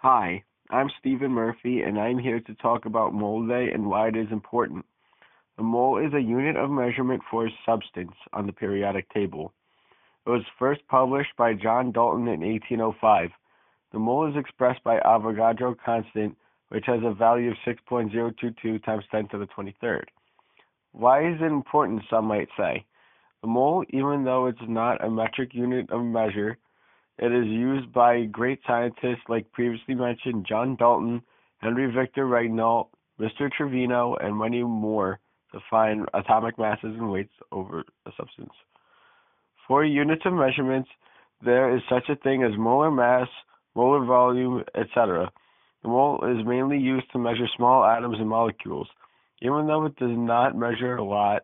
Hi, I'm Stephen Murphy, and I'm here to talk about mole day and why it is important. A mole is a unit of measurement for a substance on the periodic table. It was first published by John Dalton in 1805. The mole is expressed by Avogadro constant, which has a value of 6.022 times 10 to the 23rd. Why is it important, some might say? The mole, even though it's not a metric unit of measure, it is used by great scientists like previously mentioned John Dalton, Henry Victor Regnault, Mr. Trevino, and many more to find atomic masses and weights over a substance. For units of measurements, there is such a thing as molar mass, molar volume, etc. The mole is mainly used to measure small atoms and molecules. Even though it does not measure a lot,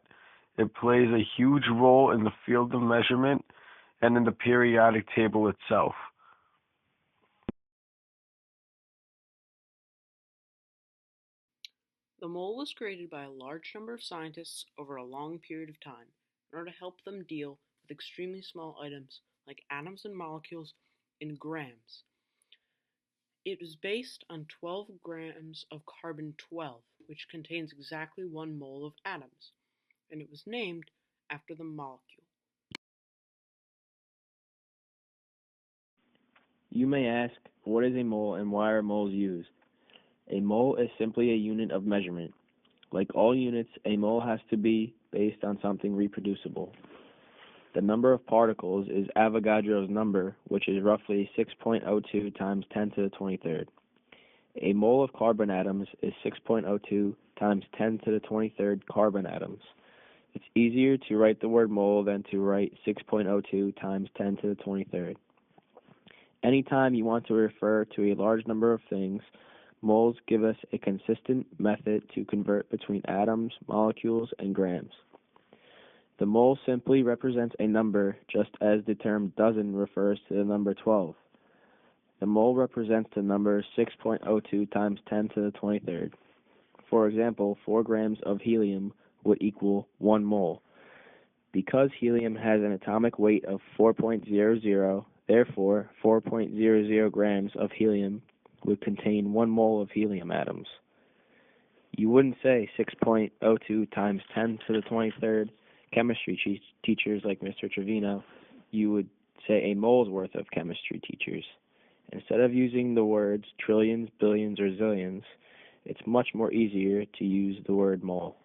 it plays a huge role in the field of measurement and in the periodic table itself. The mole was created by a large number of scientists over a long period of time in order to help them deal with extremely small items like atoms and molecules in grams. It was based on 12 grams of carbon 12, which contains exactly 1 mole of atoms, and it was named after the molecule. You may ask, what is a mole and why are moles used? A mole is simply a unit of measurement. Like all units, a mole has to be based on something reproducible. The number of particles is Avogadro's number, which is roughly 6.02 times 10 to the 23rd. A mole of carbon atoms is 6.02 times 10 to the 23rd carbon atoms. It's easier to write the word mole than to write 6.02 times 10 to the 23rd. Anytime you want to refer to a large number of things, moles give us a consistent method to convert between atoms, molecules, and grams. The mole simply represents a number, just as the term dozen refers to the number 12. The mole represents the number 6.02 times 10 to the 23rd. For example, 4 grams of helium would equal 1 mole. Because helium has an atomic weight of 4.00, therefore 4.00 grams of helium would contain 1 mole of helium atoms. You wouldn't say 6.02 times 10 to the 23rd chemistry teachers like Mr. Trevino. You would say a mole's worth of chemistry teachers. Instead of using the words trillions, billions, or zillions, it's much more easier to use the word mole.